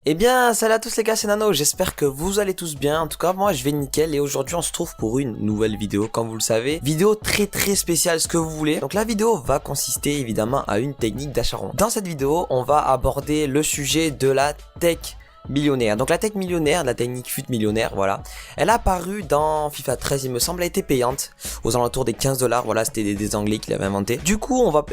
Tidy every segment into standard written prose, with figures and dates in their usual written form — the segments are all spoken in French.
Eh bien, salut à tous les gars, c'est Nano, j'espère que vous allez tous bien. En tout cas, moi je vais nickel et aujourd'hui on se trouve pour une nouvelle vidéo, comme vous le savez. Vidéo très spéciale, ce que vous voulez. Donc la vidéo va consister évidemment à une technique d'achat-rond. Dans cette vidéo, on va aborder le sujet de la tech millionnaire. Donc la tech millionnaire, la technique fut millionnaire, voilà. Elle a apparu dans FIFA 13, il me semble, elle a été payante aux alentours des 15$. Voilà, c'était des Anglais qui l'avaient inventé. Du coup, on va,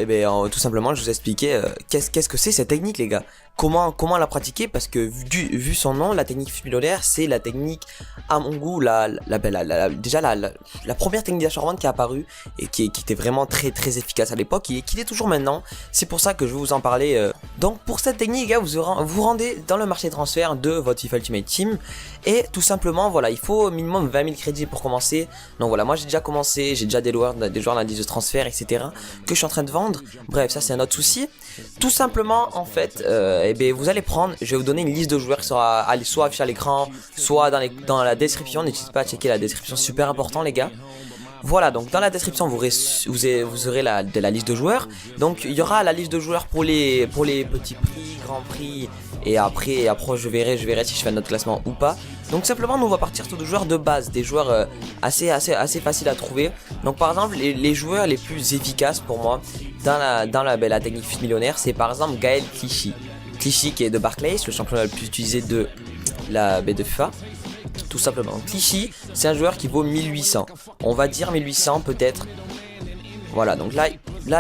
tout simplement, je vous expliquer qu'est-ce que c'est cette technique, les gars. Comment la pratiquer, parce que vu son nom, la technique fut millionnaire, c'est la technique, à mon goût, déjà la première technique d'achat-revente qui est apparue et qui était vraiment très efficace à l'époque et qui l'est toujours maintenant. C'est pour ça que je vais vous en parler. Donc pour cette technique, les gars, vous rendez dans le marché de transfert de votre FIFA Ultimate Team et tout simplement, voilà, il faut au minimum 20 000 crédits pour commencer. Donc voilà, moi j'ai déjà commencé, j'ai déjà des joueurs dans la liste de transfert, etc. que je suis en train de vendre. Bref, ça c'est un autre souci. Tout simplement, en fait, vous allez prendre, je vais vous donner une liste de joueurs qui sera soit affichée à l'écran, soit dans la description. N'hésitez pas à checker la description, super important les gars. Voilà, donc dans la description vous aurez la liste de joueurs. Donc il y aura la liste de joueurs pour les petits prix, grands prix. Et après je verrai si je fais un autre classement ou pas. Donc simplement nous on va partir sur des joueurs de base, des joueurs assez faciles à trouver. Donc par exemple les joueurs les plus efficaces pour moi dans la technique fut millionnaire, c'est par exemple Gaël Clichy. Clichy qui est de Barclays, le championnat le plus utilisé de la baie de FIFA. Tout simplement. Clichy, c'est un joueur qui vaut 1800. On va dire 1800 peut-être. Voilà, donc là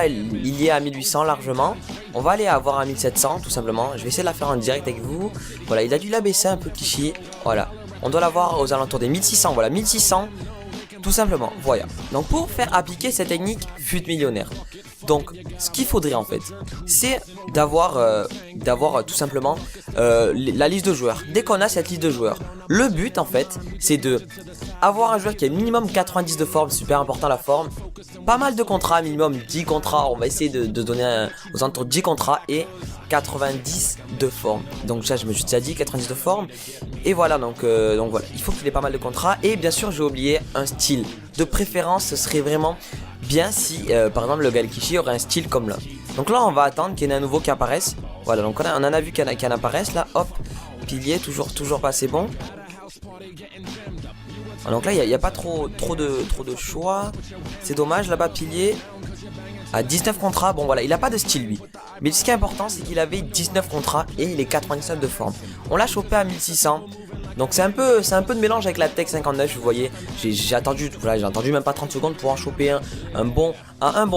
il y est à 1800 largement. On va aller avoir à 1700 tout simplement. Je vais essayer de la faire en direct avec vous. Voilà, il a dû la baisser un peu Clichy. Voilà, on doit l'avoir aux alentours des 1600. Voilà, 1600 tout simplement. Voilà. Donc pour faire appliquer cette technique fut millionnaire. Donc ce qu'il faudrait en fait, c'est d'avoir tout simplement la liste de joueurs. Dès qu'on a cette liste de joueurs, le but en fait, c'est de avoir un joueur qui a minimum 90 de forme, super important la forme. Pas mal de contrats, minimum 10 contrats. On va essayer de donner aux alentours de 10 contrats et 90 de forme. Donc ça je me suis déjà dit 90 de forme. Et voilà, donc voilà, il faut qu'il ait pas mal de contrats. Et bien sûr j'ai oublié un style. De préférence ce serait vraiment bien si par exemple le Galkishi aurait un style comme là. Donc là on va attendre qu'il y en ait un nouveau qui apparaisse. Voilà, donc on en a vu qu'il y en apparaisse là. Hop, pilier, toujours pas assez bon. Donc là il n'y a pas trop de choix. C'est dommage, là-bas pilier à 19 contrats. Bon voilà, il a pas de style lui. Mais ce qui est important c'est qu'il avait 19 contrats et il est 99 de forme. On l'a chopé à 1600. Donc c'est un peu de mélange avec la Tech 59, vous voyez. J'ai attendu même pas 30 secondes pour en choper un bon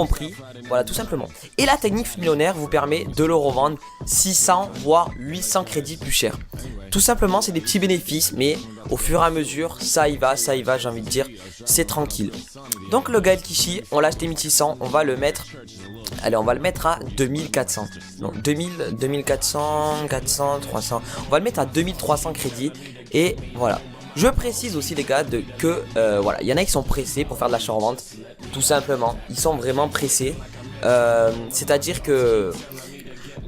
prix. Voilà, tout simplement. Et la technique fut millionnaire vous permet de le revendre 600 voire 800 crédits plus cher. Tout simplement, c'est des petits bénéfices, mais au fur et à mesure, ça y va, j'ai envie de dire, c'est tranquille. Donc le Gaël Clichy, on l'a acheté 1600, on va le mettre. Allez, on va le mettre à 2400. Donc 2400, 400, 300. On va le mettre à 2300 crédits. Et voilà. Je précise aussi les gars que voilà, il y en a qui sont pressés pour faire de l'achat-revente. Tout simplement, ils sont vraiment pressés. C'est-à-dire que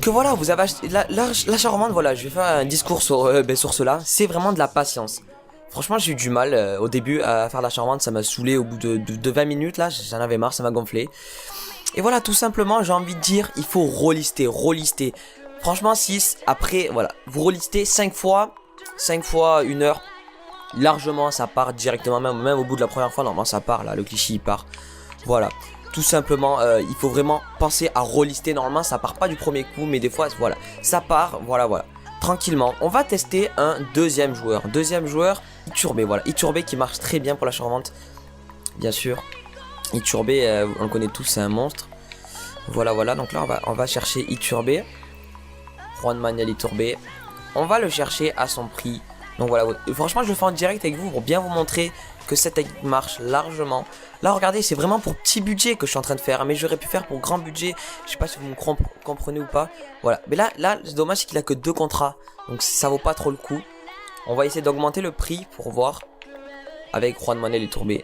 voilà, vous avez acheté l'achat-revente. Voilà, je vais faire un discours sur cela. C'est vraiment de la patience. Franchement, j'ai eu du mal au début à faire de l'achat-revente. Ça m'a saoulé au bout de 20 minutes. Là, j'en avais marre, ça m'a gonflé. Et voilà, tout simplement, j'ai envie de dire, il faut relister. Franchement, 6, après, voilà, vous relistez 5 fois 1 heure. Largement, ça part directement, même au bout de la première fois, normalement, ça part, là, le Clichy, il part. Voilà, tout simplement, il faut vraiment penser à relister. Normalement, ça part pas du premier coup, mais des fois, voilà, ça part, voilà. Tranquillement, on va tester un deuxième joueur. Iturbé, voilà, Iturbé qui marche très bien pour l'achat-revente, bien sûr. Iturbé, on le connaît tous, c'est un monstre. Voilà, donc là on va chercher Iturbé. Juan Manuel Iturbé. On va le chercher à son prix. Donc voilà, franchement je le fais en direct avec vous pour bien vous montrer que cette technique marche largement. Là regardez, c'est vraiment pour petit budget que je suis en train de faire, mais j'aurais pu faire pour grand budget. Je sais pas si vous me comprenez ou pas. Voilà, mais là c'est dommage, c'est qu'il a que 2 contrats, donc ça vaut pas trop le coup. On va essayer d'augmenter le prix pour voir avec Juan Manuel Iturbé.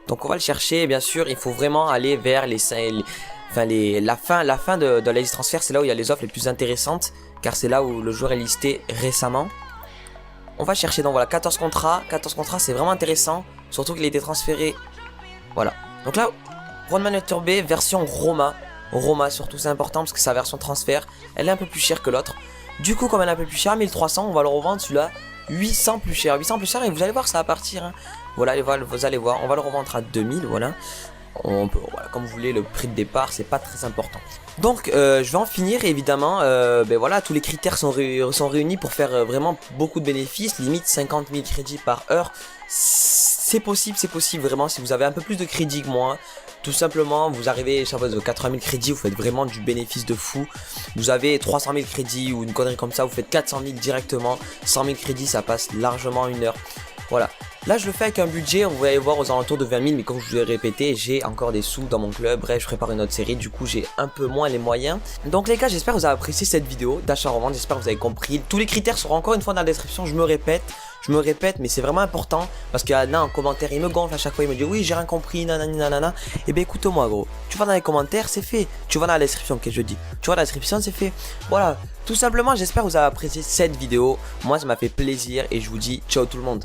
Donc on va le chercher, bien sûr, il faut vraiment aller vers la fin de la liste transfert, c'est là où il y a les offres les plus intéressantes, car c'est là où le joueur est listé récemment. On va chercher, donc voilà, 14 contrats, c'est vraiment intéressant, surtout qu'il a été transféré. Voilà, donc là, Juan Manuel Iturbé, version Roma, surtout c'est important parce que sa version transfert, elle est un peu plus chère que l'autre. Du coup, comme elle est un peu plus cher, 1300, on va le revendre celui-là 800 plus cher. 800 plus cher et vous allez voir, ça va partir. Hein. Voilà, vous allez voir, on va le revendre à 2000, voilà. On peut, voilà, comme vous voulez, le prix de départ, c'est pas très important. Donc, je vais en finir, et évidemment, ben voilà, tous les critères sont réunis pour faire vraiment beaucoup de bénéfices, limite 50 000 crédits par heure. C'est possible, vraiment, si vous avez un peu plus de crédits que moi. Tout simplement, vous arrivez à 80 000 crédits, vous faites vraiment du bénéfice de fou. Vous avez 300 000 crédits ou une connerie comme ça, vous faites 400 000 directement. 100 000 crédits, ça passe largement une heure. Voilà. Là, je le fais avec un budget, on va aller voir aux alentours de 20 000, mais comme je vous l'ai répété, j'ai encore des sous dans mon club. Bref, je prépare une autre série, du coup, j'ai un peu moins les moyens. Donc les gars, j'espère que vous avez apprécié cette vidéo d'achat-revente, j'espère que vous avez compris. Tous les critères seront encore une fois dans la description, je me répète, mais c'est vraiment important, parce qu'il y en a en commentaire, il me gonfle à chaque fois, il me dit oui, j'ai rien compris, nanani nanana. Et ben écoute-moi gros, tu vas dans les commentaires, c'est fait. Tu vas dans la description, qu'est-ce que je dis? Tu vas dans la description, c'est fait. Voilà, tout simplement, j'espère que vous avez apprécié cette vidéo. Moi, ça m'a fait plaisir, et je vous dis ciao tout le monde.